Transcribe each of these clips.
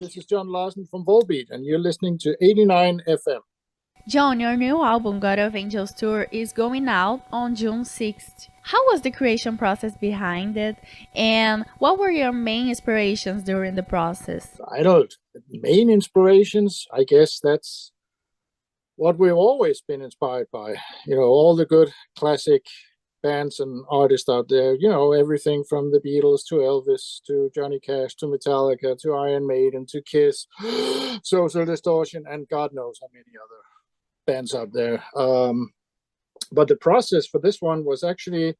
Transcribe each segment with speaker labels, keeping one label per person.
Speaker 1: This is John Larsen from Volbeat, and you're listening to 89 FM.
Speaker 2: John, your new album, God of Angels Tour, is going out on June 6th. How was the creation process behind it, and what were your main inspirations during the process?
Speaker 1: Main inspirations, I guess that's what we've always been inspired by. All the good classic bands and artists out there, everything from the Beatles to Elvis to Johnny Cash to Metallica to Iron Maiden to Kiss, Social Distortion, and God knows how many other bands out there. But the process for this one was actually,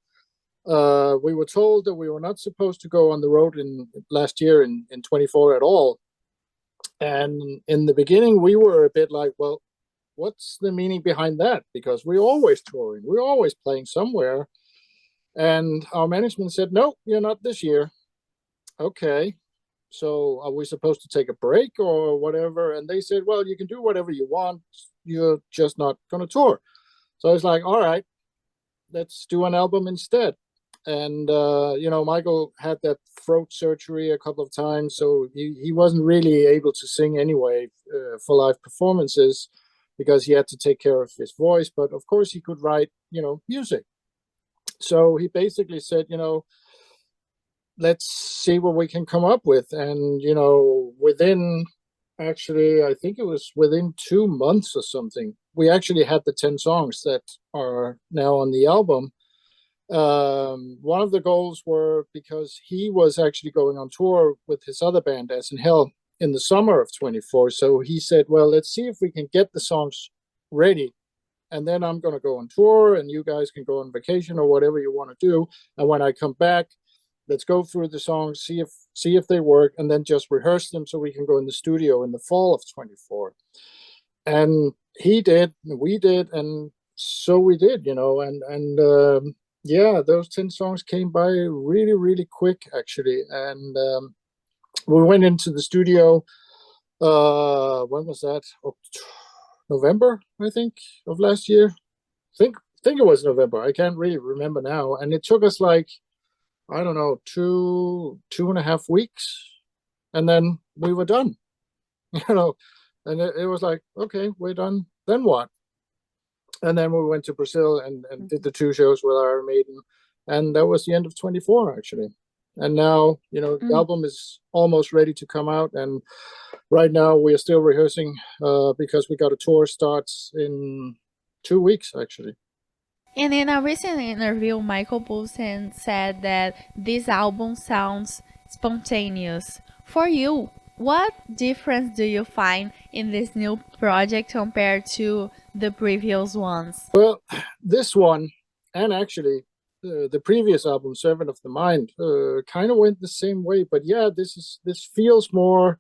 Speaker 1: we were told that we were not supposed to go on the road last year in 24 at all. And in the beginning, we were a bit like, well, what's the meaning behind that? Because we're always touring, we're always playing somewhere. And our management said, no, you're not this year. Okay, so are we supposed to take a break or whatever? And they said, well, you can do whatever you want, you're just not going to tour. So I was like, all right, let's do an album instead. And Michael had that throat surgery a couple of times, so he wasn't really able to sing anyway for live performances, because he had to take care of his voice. But of course he could write, music. So he basically said, let's see what we can come up with. And, within, actually, I think it was within 2 months or something, we actually had the 10 songs that are now on the album. One of the goals were, because he was actually going on tour with his other band, As in Hell, in the summer of 24. So he said, well, let's see if we can get the songs ready. And then I'm going to go on tour and you guys can go on vacation or whatever you want to do. And when I come back, let's go through the songs, see if they work, and then just rehearse them so we can go in the studio in the fall of 24. And he did, we did, and so we did, yeah, those 10 songs came by really, really quick, actually. And we went into the studio, when was that? November, I think, of last year. Think it was November. I can't really remember now. And it took us like, I don't know, 2.5 weeks. And then we were done, and it was like, okay, we're done. Then what? And then we went to Brazil and did the 2 shows with Iron Maiden. And that was the end of 24, actually. And now, the album is almost ready to come out. And right now we are still rehearsing because we got a tour starts in 2 weeks, actually.
Speaker 2: And in a recent interview, Michael Poulsen said that this album sounds spontaneous. For you, what difference do you find in this new project compared to the previous ones?
Speaker 1: Well, this one, and actually the previous album, Servant of the Mind, kind of went the same way. But yeah, this feels more,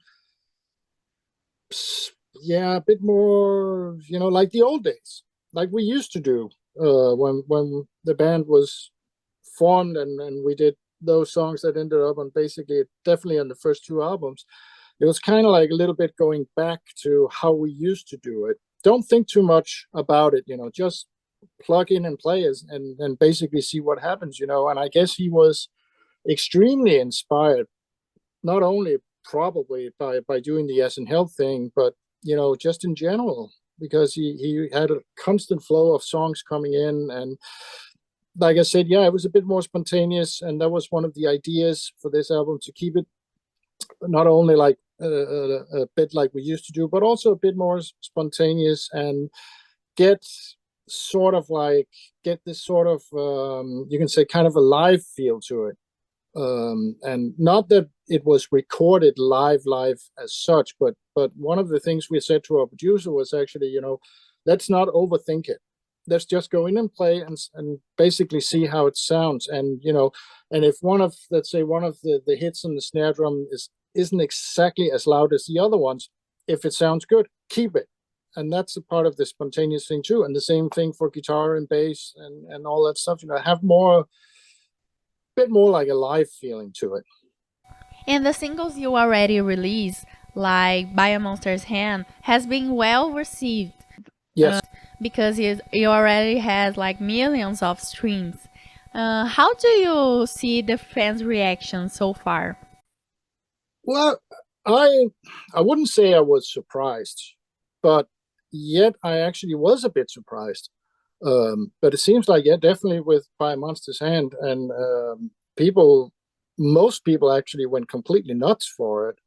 Speaker 1: yeah, a bit more, like the old days, like we used to do when the band was formed, and we did those songs that ended up on basically definitely on the first 2 albums. It was kind of like a little bit going back to how we used to do it. Don't think too much about it, just plug in and play and basically see what happens, And I guess he was extremely inspired, not only probably by doing the As in Hell thing, but, just in general, because he had a constant flow of songs coming in. And like I said, yeah, it was a bit more spontaneous. And that was one of the ideas for this album, to keep it not only like a bit like we used to do, but also a bit more spontaneous, and get this sort of you can say kind of a live feel to it. And not that it was recorded live as such, but one of the things we said to our producer was actually, let's not overthink it. Let's just go in and play and basically see how it sounds. And, and if let's say one of the hits on the snare drum isn't exactly as loud as the other ones, if it sounds good, keep it. And that's a part of the spontaneous thing too. And the same thing for guitar and bass and all that stuff, have bit more like a live feeling to it.
Speaker 2: And the singles you already released, like By a Monster's Hand, has been well received.
Speaker 1: Yes.
Speaker 2: Because it already has like millions of streams. How do you see the fans' reaction so far?
Speaker 1: Well, I wouldn't say I was surprised, but yet I actually was a bit surprised. But it seems like, yeah, definitely with By a Monster's Hand, and most people actually went completely nuts for it,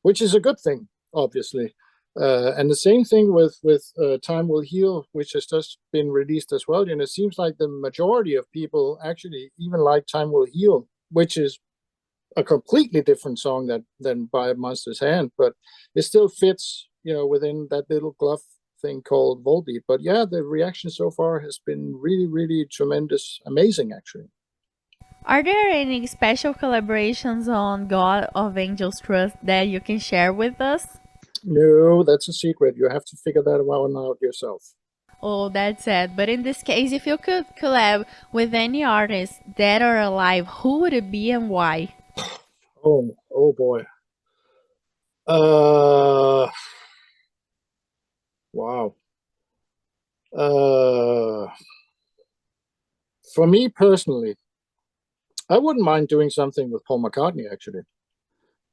Speaker 1: which is a good thing, obviously. And the same thing with Time Will Heal, which has just been released as well. It seems like the majority of people actually even like Time Will Heal, which is a completely different song than By a Monster's Hand, but it still fits, within that little glove thing called Volbeat. But yeah, the reaction so far has been really, really tremendous, amazing, actually.
Speaker 2: Are there any special collaborations on God of Angels Trust that you can share with us?
Speaker 1: No, that's a secret. You have to figure that one out yourself.
Speaker 2: Oh, that's sad. But in this case, if you could collab with any artist dead or alive, who would it be and why?
Speaker 1: Oh boy. Wow. For me personally, I wouldn't mind doing something with Paul McCartney, actually.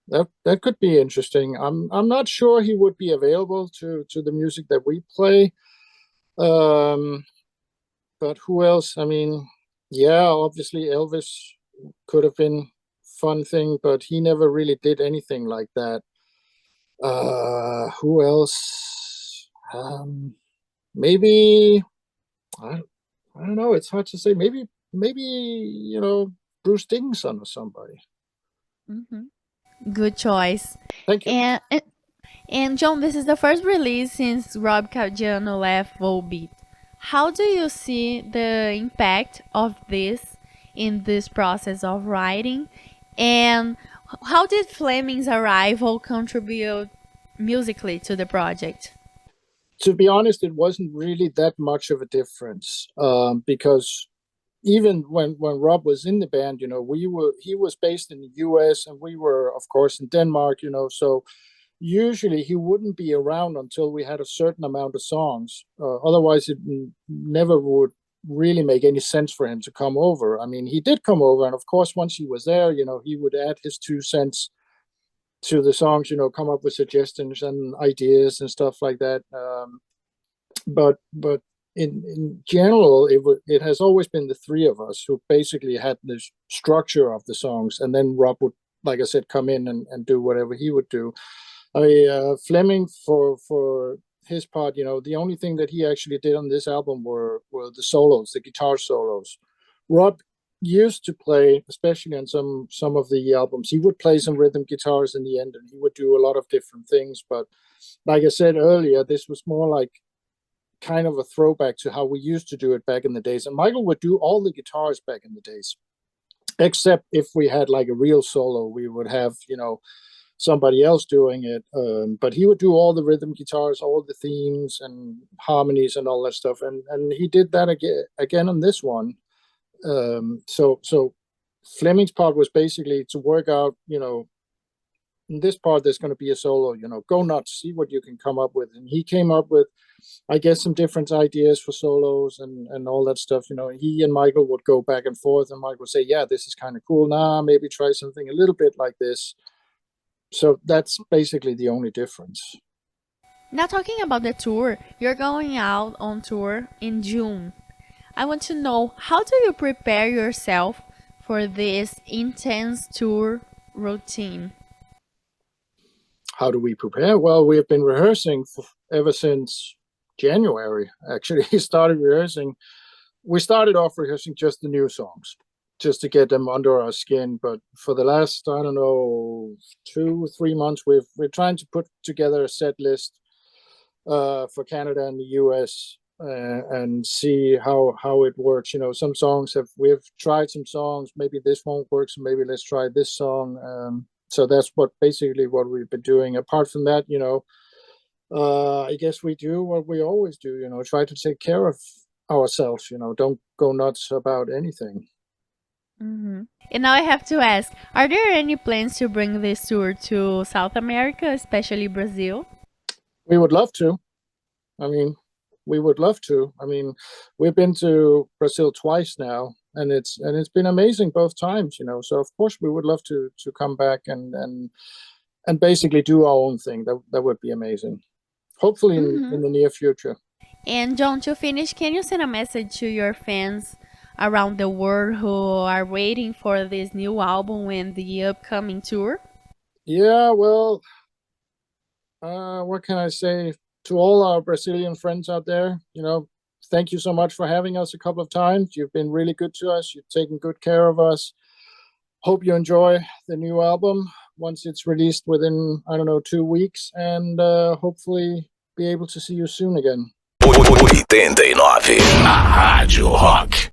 Speaker 1: That could be interesting. I'm not sure he would be available to the music that we play. But who else? I mean, yeah, obviously Elvis could have been fun thing, but he never really did anything like that. Who else? Maybe I, I don't know. It's hard to say. Maybe Bruce Dickinson or somebody.
Speaker 2: Good choice.
Speaker 1: Thank you.
Speaker 2: And John, this is the first release since Rob Caggiano left Volbeat. How do you see the impact of this in this process of writing? And how did Fleming's arrival contribute musically to the project?
Speaker 1: To be honest, it wasn't really that much of a difference, because even when Rob was in the band, he was based in the US and we were, of course, in Denmark, so usually he wouldn't be around until we had a certain amount of songs. Otherwise, it never would really make any sense for him to come over. I mean, he did come over, and of course, once he was there, he would add his 2 cents to the songs, come up with suggestions and ideas and stuff like that. But in general, it has always been the three of us who basically had the structure of the songs, and then Rob would, like I said, come in and do whatever he would do. Fleming, for his part, the only thing that he actually did on this album were the solos, the guitar solos. Rob used to play, especially on some of the albums, he would play some rhythm guitars in the end, and he would do a lot of different things. But like I said earlier, this was more like kind of a throwback to how we used to do it back in the days. And Michael would do all the guitars back in the days, except if we had like a real solo, we would have, somebody else doing it. But he would do all the rhythm guitars, all the themes and harmonies and all that stuff. And he did that again on this one. So Fleming's part was basically to work out, in this part there's going to be a solo, go nuts, see what you can come up with. And he came up with, I guess, some different ideas for solos and all that stuff. He and Michael would go back and forth, and Michael would say, yeah, this is kind of cool. Nah, maybe try something a little bit like this. So that's basically the only difference.
Speaker 2: Now, talking about the tour, you're going out on tour in June. I want to know, how do you prepare yourself for this intense tour routine?
Speaker 1: How do we prepare? Well, we have been rehearsing ever since January. Actually, we started off rehearsing just the new songs, just to get them under our skin. But for the last, I don't know, 2-3 months, we're trying to put together a set list for Canada and the US, and see how it works. Some songs we've tried some songs, maybe this won't work, so maybe let's try this song. So that's basically what we've been doing. Apart from that, I guess we do what we always do, try to take care of ourselves, don't go nuts about anything.
Speaker 2: And now I have to ask, are there any plans to bring this tour to South America, especially Brazil?
Speaker 1: We would love to. We would love to. We've been to Brazil twice now, and it's been amazing both times, So of course we would love to come back and and basically do our own thing. That would be amazing. Hopefully in the near future.
Speaker 2: And John, to finish, can you send a message to your fans around the world who are waiting for this new album and the upcoming tour?
Speaker 1: Yeah, well, what can I say to all our Brazilian friends out there? You know, thank you so much for having us a couple of times. You've been really good to us. You've taken good care of us. Hope you enjoy the new album once it's released within, 2 weeks, and hopefully be able to see you soon again.
Speaker 3: 89, a Rádio Rock.